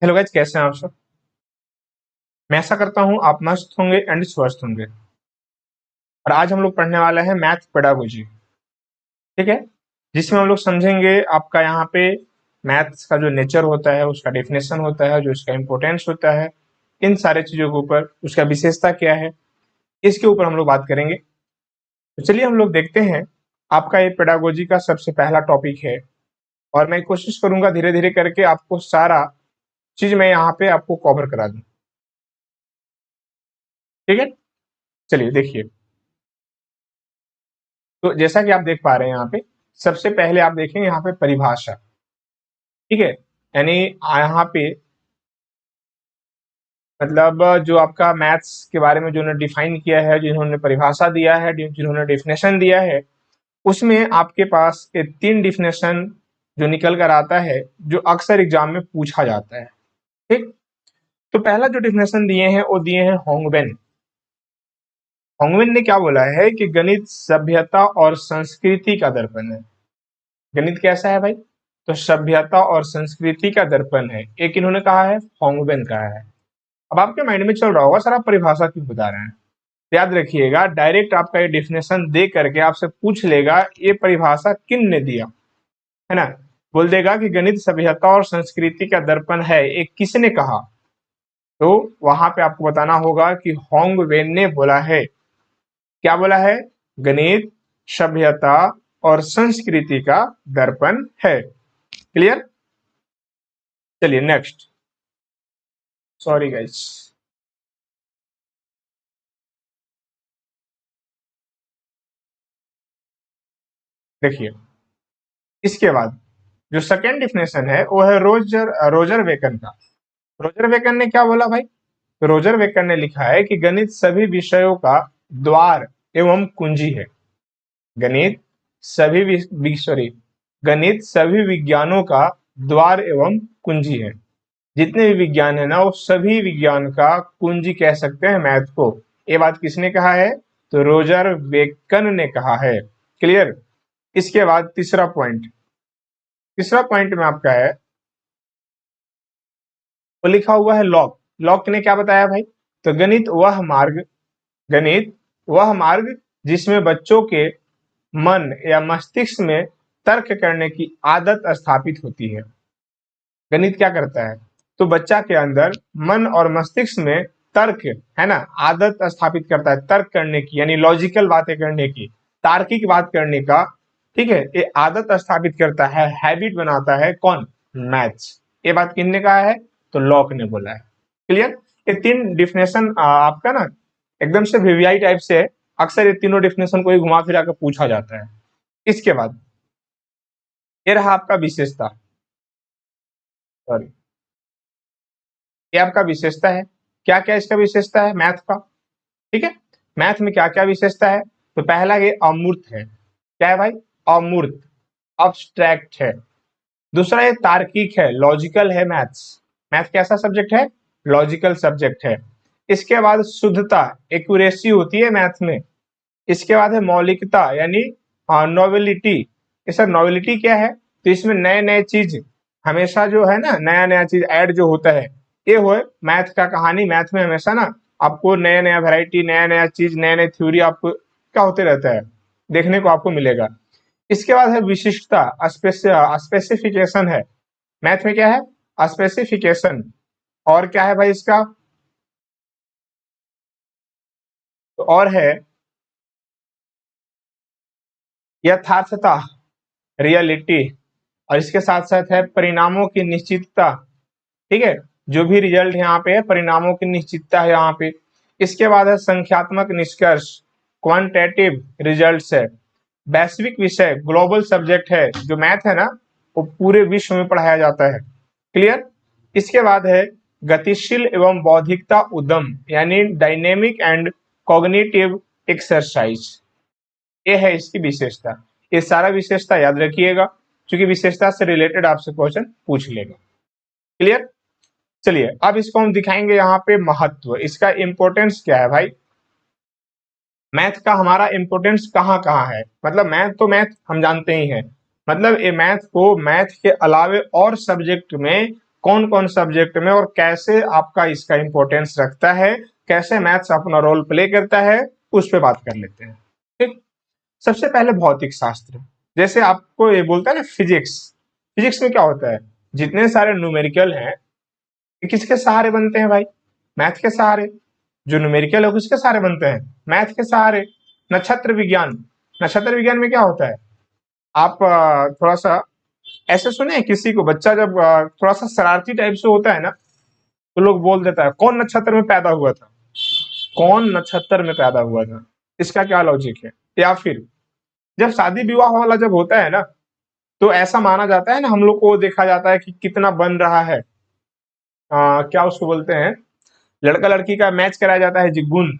Hello guys, कैसे हैं आप सब। मैं ऐसा करता हूं आप मस्त होंगे एंड स्वस्थ होंगे। और आज हम लोग पढ़ने वाले हैं मैथ पेडागोजी। ठीक है, जिसमें हम लोग समझेंगे आपका यहाँ पे मैथ्स का जो नेचर होता है, उसका डेफिनेशन होता है, जो इसका इम्पोर्टेंस होता है, इन सारे चीजों के ऊपर उसका विशेषता क्या है, इसके ऊपर हम लोग बात करेंगे। तो चलिए हम लोग देखते हैं। आपका ये पेडागोजी का सबसे पहला टॉपिक है और मैं कोशिश करूंगा धीरे धीरे करके आपको सारा चीज मैं यहाँ पे आपको कवर करा दूं। ठीक है, चलिए देखिए। तो जैसा कि आप देख पा रहे हैं यहाँ पे, सबसे पहले आप देखेंगे यहाँ पे परिभाषा। ठीक है, यानी यहाँ पे मतलब जो आपका मैथ्स के बारे में जो उन्होंने डिफाइन किया है, जिन्होंने परिभाषा दिया है, जिन्होंने डेफिनेशन दिया है, उसमें आपके पास ये 3 डिफिनेशन जो निकल कर आता है, जो अक्सर एग्जाम में पूछा जाता है। ठीक, तो पहला जो डिफिनेशन दिए हैं वो दिए हैं होंगवेन। होंगवेन ने क्या बोला है कि गणित सभ्यता और संस्कृति का दर्पण है। गणित कैसा है भाई? तो सभ्यता और संस्कृति का दर्पण है। एक इन्होंने कहा है, होंगवेन कहा है। अब आपके माइंड में चल रहा होगा सर आप परिभाषा क्यों बता रहे हैं। तो याद रखिएगा, डायरेक्ट आपका ये डिफिनेशन दे करके आपसे पूछ लेगा ये परिभाषा किन ने दिया है ना। बोल देगा कि गणित सभ्यता और संस्कृति का दर्पण है, ये किसने कहा। तो वहां पे आपको बताना होगा कि होंगवेन ने बोला है। क्या बोला है? गणित सभ्यता और संस्कृति का दर्पण है। क्लियर? चलिए नेक्स्ट। Sorry guys. देखिए, इसके बाद जो सेकेंड डिफिनेशन है वो है रोजर वेकन का। रोजर वेकन ने क्या बोला भाई? तो रोजर वेकन ने लिखा है कि गणित सभी विषयों का द्वार एवं कुंजी है। गणित सॉरी, गणित सभी विज्ञानों का द्वार एवं कुंजी है। जितने भी विज्ञान है ना, वो सभी विज्ञान का कुंजी कह सकते हैं मैथ को। ये बात किसने कहा है? तो रोजर वेकन ने कहा है। क्लियर? इसके बाद तीसरा पॉइंट में आपका है, वो लिखा हुआ है लॉक। लॉक ने क्या बताया भाई? तो गणित वह मार्ग जिसमें बच्चों के मन या मस्तिष्क में तर्क करने की आदत स्थापित होती है। गणित क्या करता है? तो बच्चा के अंदर मन और मस्तिष्क में तर्क है ना, आदत स्थापित करता है तर्क करने की, यानी लॉजिकल बातें करने की, तार्किक बात करने का। ठीक है, ये आदत स्थापित करता है, हैबिट बनाता है कौन? मैथ्स। ये बात किसने कहा है? तो लॉक ने बोला है। क्लियर? ये 3 डिफिनेशन आपका ना एकदम से वीवीआई टाइप से है। अक्सर ये तीनों डिफिनेशन को ही घुमा फिरा कर पूछा जाता है। इसके बाद ये रहा आपका विशेषता। सॉरी, ये आपका विशेषता है। क्या क्या इसका विशेषता है मैथ का? ठीक है, मैथ में क्या क्या विशेषता है? तो पहला ये अमूर्त है। क्या है भाई? अमूर्त, अब्स्ट्रैक्ट है। दूसरा ये तार्किक है, लॉजिकल है मैथ्स। मैथ कैसा सब्जेक्ट है? लॉजिकल सब्जेक्ट है। इसके बाद शुद्धता, एक्यूरेसी होती है मैथ में। इसके बाद है मौलिकता, यानी नॉवेलिटी। ये सर नॉवेलिटी क्या है? तो इसमें नए नए चीज हमेशा जो है ना, नया नया चीज ऐड जो होता है, ये हो मैथ का कहानी। मैथ में हमेशा ना आपको नया नया वैरायटी, नया नया चीज, नए नए थ्योरी आपको क्या होते रहता है, देखने को आपको मिलेगा। इसके बाद है विशिष्टता, स्पेसिफिकेशन है। मैथ में क्या है? स्पेसिफिकेशन। और क्या है भाई इसका? तो और है यथार्थता, रियलिटी। और इसके साथ साथ है परिणामों की निश्चितता। ठीक है, जो भी रिजल्ट यहाँ पे है, परिणामों की निश्चितता है यहाँ पे। इसके बाद है संख्यात्मक निष्कर्ष, क्वांटिटेटिव रिजल्ट्स है। वैश्विक विषय, ग्लोबल सब्जेक्ट है। जो मैथ है ना, वो पूरे विश्व में पढ़ाया जाता है। क्लियर? इसके बाद है गतिशील एवं बौद्धिकता उद्यम, यानी डायनेमिक एंड कॉग्निटिव एक्सरसाइज। ये है इसकी विशेषता। ये सारा विशेषता याद रखिएगा, क्योंकि विशेषता से रिलेटेड आपसे क्वेश्चन पूछ लेगा। क्लियर? चलिए अब इसको हम दिखाएंगे यहाँ पे महत्व, इसका इंपॉर्टेंस क्या है भाई। मैथ का हमारा इंपॉर्टेंस कहाँ कहाँ है? मतलब मैथ तो मैथ हम जानते ही हैं, मतलब ये मैथ को मैथ के अलावे और सब्जेक्ट में कौन कौन सब्जेक्ट में और कैसे आपका इसका इंपॉर्टेंस रखता है, कैसे मैथ्स अपना रोल प्ले करता है, उस पर बात कर लेते हैं। ठीक, सबसे पहले भौतिक शास्त्र। जैसे आपको ये बोलता है ना फिजिक्स, फिजिक्स में क्या होता है, जितने सारे न्यूमेरिकल हैं ये किसके सहारे बनते हैं भाई, मैथ के सहारे। जो न्यूमेरिकल है वो किसके सहारे बनते हैं, मैथ के सहारे। नक्षत्र विज्ञान, नक्षत्र विज्ञान में क्या होता है, आप थोड़ा सा ऐसे सुने हैं, किसी को बच्चा जब थोड़ा सा शरारती टाइप से होता है ना, तो लोग बोल देता है कौन नक्षत्र में पैदा हुआ था, कौन नक्षत्र में पैदा हुआ था, इसका क्या लॉजिक है। या फिर जब शादी विवाह वाला जब होता है ना, तो ऐसा माना जाता है ना, हम लोग को देखा जाता है कि कितना बन रहा है, क्या उसको बोलते हैं, लड़का लड़की का मैच कराया जाता है जी, गुण,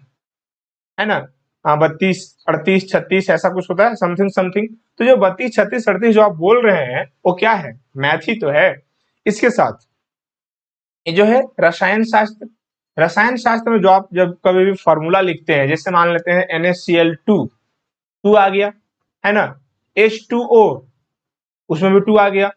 है ना, 32 38 36 ऐसा कुछ होता है, समथिंग समथिंग। तो जो 32 36 38 जो आप बोल रहे हैं वो क्या है, मैथ ही तो है। इसके साथ ये जो है रसायन शास्त्र, रसायन शास्त्र में जो आप जब कभी भी फॉर्मूला लिखते हैं, जैसे मान लेते हैं NaCl2, टू आ गया, है ना, H2O, उसमें भी टू आ गया,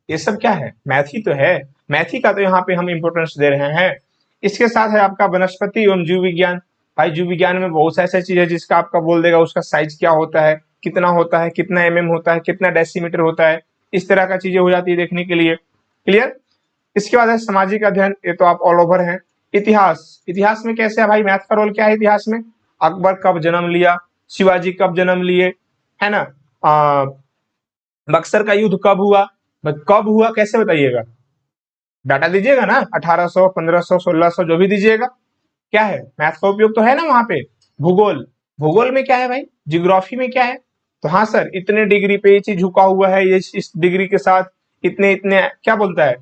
ये सब क्या है, मैथ ही तो है। मैथ ही का तो यहाँ पे हम इंपोर्टेंस दे रहे हैं। इसके साथ है आपका वनस्पति एवं जीव विज्ञान। भाई जीव विज्ञान में बहुत सा ऐसा चीज है जिसका आपका बोल देगा उसका साइज क्या होता है, कितना होता है, कितना होता है, कितना डेसीमीटर होता है, इस तरह का चीजें हो जाती है देखने के लिए। क्लियर। इसके बाद है सामाजिक अध्ययन, ये तो आप ऑल ओवर है। इतिहास, इतिहास में कैसे है भाई, मैथ का रोल क्या है इतिहास में, अकबर कब जन्म लिया, शिवाजी कब जन्म लिए, है ना, बक्सर का युद्ध कब हुआ, कब हुआ कैसे बताइएगा, डाटा दीजिएगा ना, 1800 1500 1600 जो भी दीजिएगा, क्या है, मैथ का उपयोग तो है ना वहां पे। भूगोल, भूगोल में क्या है भाई, जियोग्राफी में क्या है, तो हाँ सर इतने डिग्री पे ये चीज झुका हुआ है, ये इस डिग्री के साथ इतने इतने क्या बोलता है,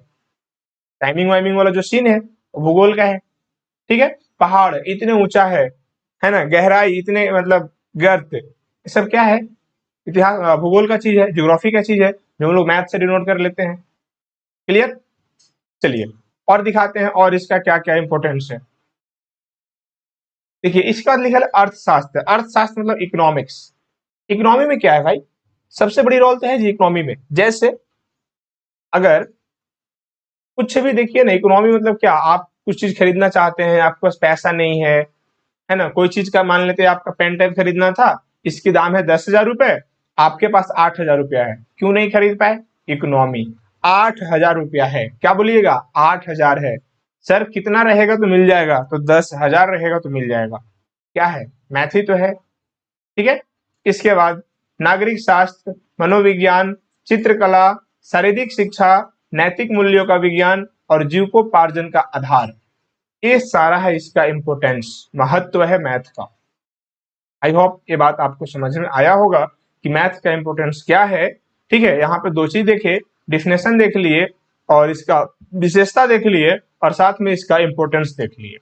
टाइमिंग वाइमिंग वाला जो सीन है वो भूगोल का है। ठीक है, पहाड़ इतने ऊंचा है ना, गहराई इतने मतलब गर्त, ये सब क्या है, इतिहास भूगोल का चीज है, ज्योग्राफी का चीज है, जो हम लोग मैथ से डिनोट कर लेते हैं। क्लियर। चलिए और दिखाते हैं और इसका क्या क्या इंपॉर्टेंस है। देखिए इसके बाद लिखा है अर्थशास्त्र, अर्थशास्त्र मतलब इकोनॉमिक्स। इकोनॉमी में क्या है भाई, सबसे बड़ी रोल तो है जी इकोनॉमी में। जैसे अगर कुछ भी देखिए ना, इकोनॉमी मतलब क्या, आप कुछ चीज खरीदना चाहते हैं, आपके पास पैसा नहीं है ना, कोई चीज का मान लेते हैं आपका पेन टाइप खरीदना था, इसकी दाम है 10,000 रुपए, आपके पास 8,000 रुपया है, क्यों नहीं खरीद पाए, इकोनॉमी। 8,000 रुपया है, क्या बोलिएगा 8,000 है, सर कितना रहेगा तो मिल जाएगा, तो 10,000 रहेगा तो मिल जाएगा, क्या है, मैथ ही तो है। ठीक है। इसके बाद नागरिक शास्त्र, मनोविज्ञान, चित्रकला, शारीरिक शिक्षा, नैतिक मूल्यों का विज्ञान और जीविकोपार्जन का आधार, ये सारा है इसका इंपोर्टेंस, महत्व है मैथ का। आई होप ये बात आपको समझ में आया होगा कि मैथ का इंपोर्टेंस क्या है। ठीक है, यहाँ पे दो चीज देखे, डिफिनेशन देख लिए और इसका विशेषता देख लिए और साथ में इसका इंपोर्टेंस देख लिए।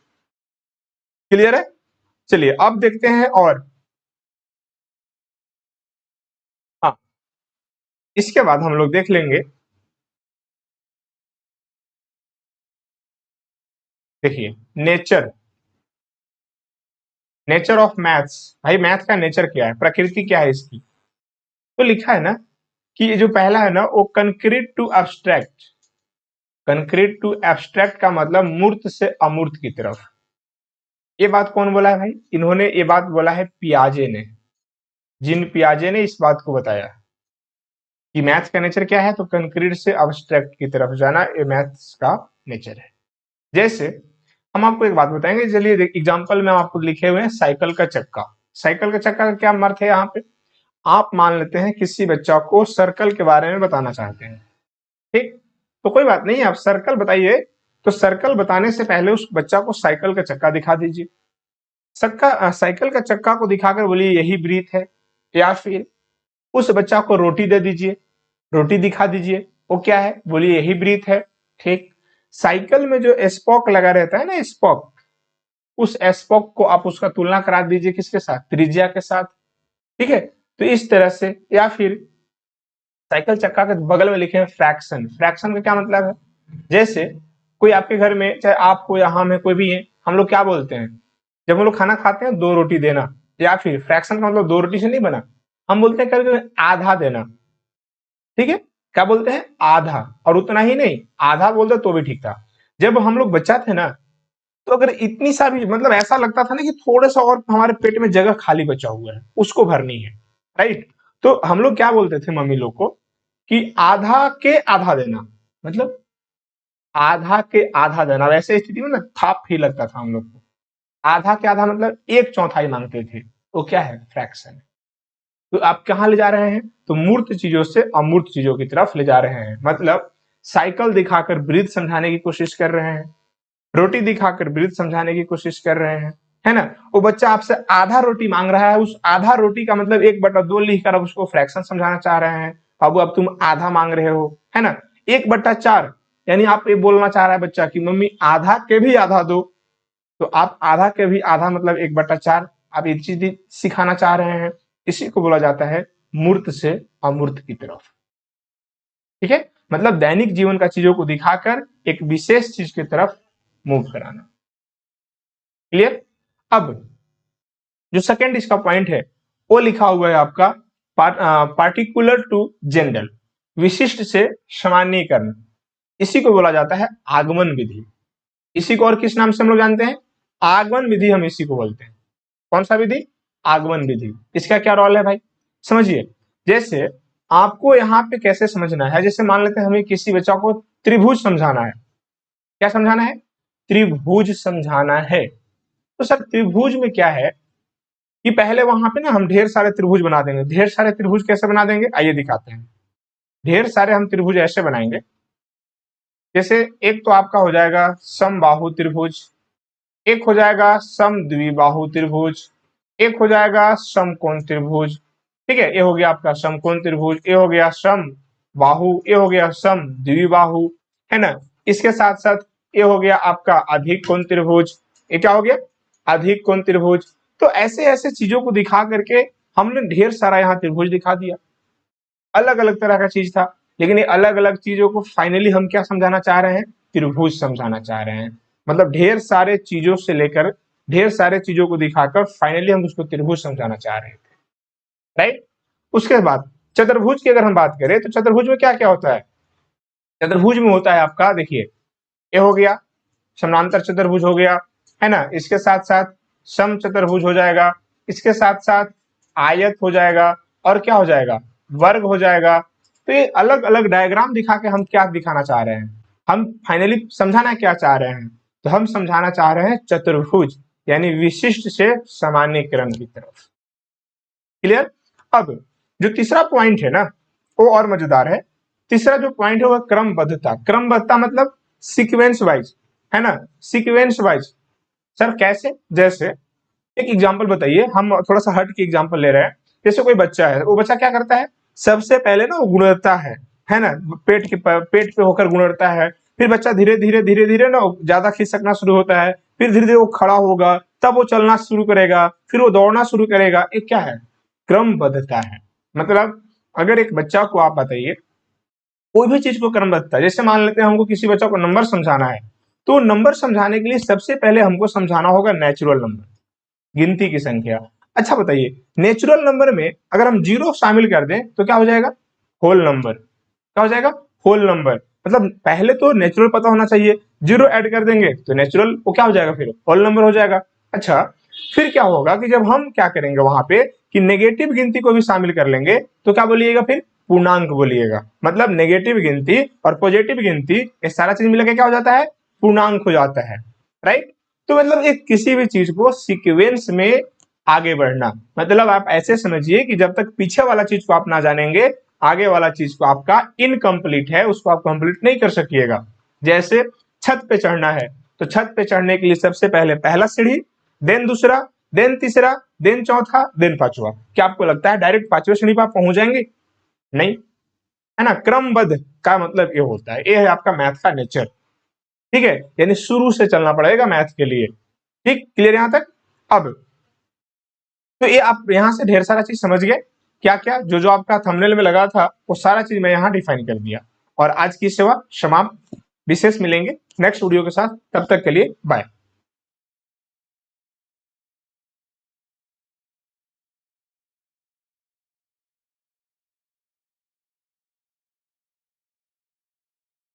क्लियर है। चलिए अब देखते हैं और हाँ, इसके बाद हम लोग देख लेंगे, देखिए नेचर, नेचर ऑफ मैथ्स। भाई मैथ का नेचर क्या है, प्रकृति क्या है इसकी, तो लिखा है ना कि ये जो पहला है ना वो concrete to abstract, concrete to abstract का मतलब मूर्त से अमूर्त की तरफ। ये बात कौन बोला है भाई, इन्होंने ये बात बोला है पियाजे ने, जिन पियाजे ने इस बात को बताया कि मैथ का नेचर क्या है, तो कंक्रीट से अब्स्ट्रैक्ट की तरफ जाना, ये मैथ्स का नेचर है। जैसे हम आपको एक बात बताएंगे, चलिए एग्जांपल में आपको लिखे हुए हैं साइकिल का चक्का। साइकिल का चक्का का क्या अर्थ है यहाँ पे, आप मान लेते हैं किसी बच्चा को सर्कल के बारे में बताना चाहते हैं, ठीक, तो कोई बात नहीं, आप सर्कल बताइए, तो सर्कल बताने से पहले उस बच्चा को साइकिल का चक्का दिखा दीजिए। साइकिल का चक्का को दिखाकर बोलिए यही ब्रीथ है, या फिर उस बच्चा को रोटी दे दीजिए, रोटी दिखा दीजिए, वो क्या है, बोलिए यही ब्रीथ है। ठीक, साइकिल में जो स्पोक लगा रहता है ना, स्पोक, उस स्पोक को आप उसका तुलना करा दीजिए किसके साथ, त्रिज्या के साथ। ठीक है, तो इस तरह से, या फिर साइकिल चक्का के बगल में लिखे हैं फ्रैक्शन। फ्रैक्शन का क्या मतलब है, जैसे कोई आपके घर में, चाहे आपको या हम है कोई भी है, हम लोग क्या बोलते हैं जब हम लोग खाना खाते हैं, 2 रोटी देना, या फिर फ्रैक्शन का मतलब 2 रोटी से नहीं बना, हम बोलते हैं कभी कभी आधा देना। ठीक है, क्या बोलते हैं, आधा, और उतना ही नहीं, आधा बोलते तो भी ठीक था। जब हम लोग बच्चा थे ना, तो अगर इतनी सारी, मतलब ऐसा लगता था ना कि थोड़ा सा और हमारे पेट में जगह खाली बचा हुआ है, उसको भरनी है, राइट। तो हम लोग क्या बोलते थे मम्मी लोग को कि आधा के आधा देना, मतलब आधा के आधा देना। वैसे स्थिति में ना थाप ही लगता था हम लोग को। आधा के आधा मतलब एक चौथाई मांगते थे, तो क्या है, फ्रैक्शन है। तो आप कहाँ ले जा रहे हैं, तो मूर्त चीजों से अमूर्त चीजों की तरफ ले जा रहे हैं। मतलब साइकिल दिखाकर वृद्ध समझाने की कोशिश कर रहे हैं, रोटी दिखाकर वृद्ध समझाने की कोशिश कर रहे हैं, है ना। वो बच्चा आपसे आधा रोटी मांग रहा है, उस आधा रोटी का मतलब 1/2 लिखकर आप उसको फ्रैक्शन समझाना चाह रहे हैं। अब तुम आधा मांग रहे हो, है ना। 1/4, यानी आप ये बोलना चाह रहा है बच्चा कि मम्मी आधा के भी आधा दो। तो आप आधा के भी आधा मतलब 1/4, आप ये चीज सिखाना चाह रहे हैं। इसी को बोला जाता है मूर्त से अमूर्त की तरफ। ठीक है, मतलब दैनिक जीवन का चीजों को दिखाकर एक विशेष चीज की तरफ मूव कराना। क्लियर। अब जो सेकंड इसका पॉइंट है वो लिखा हुआ है आपका पार्टिकुलर टू जनरल, विशिष्ट से सामान्यीकरण। इसी को बोला जाता है आगमन विधि। इसी को और किस नाम से हम लोग जानते हैं, आगमन विधि, हम इसी को बोलते हैं। कौन सा विधि, आगमन विधि। इसका क्या रोल है भाई, समझिए। जैसे आपको यहाँ पे कैसे समझना है, जैसे मान लेते हैं हमें किसी बच्चा को त्रिभुज समझाना है। क्या समझाना है, त्रिभुज समझाना है। तो सर त्रिभुज में क्या है कि पहले वहां पे ना हम ढेर सारे त्रिभुज बना देंगे। ढेर सारे त्रिभुज कैसे बना देंगे, आइए दिखाते हैं। ढेर सारे हम त्रिभुज ऐसे बनाएंगे, जैसे एक तो आपका हो जाएगा समबाहु त्रिभुज, एक हो जाएगा सम द्विबाहु त्रिभुज, एक हो जाएगा समकोण त्रिभुज। ठीक है, ये हो गया आपका समकोण त्रिभुज, ये हो गया सम बाहु, ये हो गया सम द्विबाहु, है ना। इसके साथ साथ ये हो गया आपका अधिक कोण त्रिभुज। ये क्या हो गया, अधिक कोण त्रिभुज। तो ऐसे ऐसे चीजों को दिखा करके हमने ढेर सारा यहाँ त्रिभुज दिखा दिया। अलग अलग तरह का चीज था, लेकिन ये अलग अलग चीजों को फाइनली हम क्या समझाना चाह रहे हैं, त्रिभुज समझाना चाह रहे हैं। मतलब ढेर सारे चीजों से लेकर ढेर सारे चीजों को दिखाकर फाइनली हम उसको त्रिभुज समझाना चाह रहे थे, राइट। उसके बाद चतुर्भुज की अगर हम बात करें तो चतुर्भुज में क्या क्या होता है, चतुर्भुज में होता है आपका, देखिए ये हो गया समांतर चतुर्भुज हो गया, है ना। इसके साथ साथ सम चतुर्भुज हो जाएगा, इसके साथ साथ आयत हो जाएगा, और क्या हो जाएगा, वर्ग हो जाएगा। तो ये अलग अलग डायग्राम दिखा के हम क्या दिखाना चाह रहे हैं, हम फाइनली समझाना क्या चाह रहे हैं, तो हम समझाना चाह रहे हैं चतुर्भुज, यानी विशिष्ट से सामान्यीकरण की तरफ। क्लियर। अब जो तीसरा पॉइंट है ना वो और मजेदार है। तीसरा जो पॉइंट है वो क्रमबद्धता। क्रमबद्धता मतलब सीक्वेंस वाइज, है ना, सीक्वेंस वाइज। सर कैसे, जैसे एक एग्जांपल बताइए, हम थोड़ा सा हट के एग्जांपल ले रहे हैं। जैसे कोई बच्चा है, वो बच्चा क्या करता है, सबसे पहले ना वो गुणरता है ना, पेट पे होकर गुणरता है। फिर बच्चा धीरे धीरे धीरे धीरे ना ज्यादा खिसकना शुरू होता है, फिर धीरे धीरे वो खड़ा होगा, तब वो चलना शुरू करेगा, फिर वो दौड़ना शुरू करेगा। ये क्या है, क्रमबद्धता है। मतलब अगर एक बच्चा को आप बताइए कोई भी चीज को क्रमबद्धता, जैसे मान लेते हैं हमको किसी बच्चा को नंबर समझाना है, तो नंबर समझाने के लिए सबसे पहले हमको समझाना होगा नेचुरल नंबर, गिनती की संख्या। अच्छा बताइए, नेचुरल नंबर में अगर हम 0 शामिल कर दें तो क्या हो जाएगा, होल नंबर। क्या हो जाएगा, होल नंबर। मतलब पहले तो नेचुरल पता होना चाहिए, 0 ऐड कर देंगे तो नेचुरल वो क्या हो जाएगा, फिर होल नंबर हो जाएगा। अच्छा, फिर क्या होगा कि जब हम क्या करेंगे वहां पे कि नेगेटिव गिनती को भी शामिल कर लेंगे तो क्या बोलिएगा, फिर पूर्णांक बोलिएगा। मतलब नेगेटिव गिनती और पॉजिटिव गिनती ये सारा चीज मिलकर क्या हो जाता है, पूर्णांक हो जाता है, राइट। तो मतलब एक किसी भी चीज को सीक्वेंस में आगे बढ़ना, मतलब आप ऐसे समझिए कि जब तक पीछे वाला चीज को आप ना जानेंगे, आगे वाला चीज को आपका इनकम्प्लीट है, उसको आप कंप्लीट नहीं कर सकिएगा। जैसे छत पे चढ़ना है, तो छत पे चढ़ने के लिए सबसे पहले पहला सीढ़ी, देन दूसरा, देन तीसरा, देन चौथा, देन पांचवा। क्या आपको लगता है डायरेक्ट पांचवें सीढ़ी पर आप पहुंच जाएंगे, नहीं, है ना। क्रमबद्ध का मतलब ये होता है, ये है आपका मैथ का नेचर। ठीक है, यानी शुरू से चलना पड़ेगा मैथ के लिए। ठीक, क्लियर यहां तक। अब तो ये आप यहां से ढेर सारा चीज समझ गए, क्या क्या जो जो आपका थंबनेल में लगा था वो सारा चीज मैं यहाँ डिफाइन कर दिया। और आज की सेवा समाप्त। विशेष मिलेंगे नेक्स्ट वीडियो के साथ, तब तक के लिए बाय।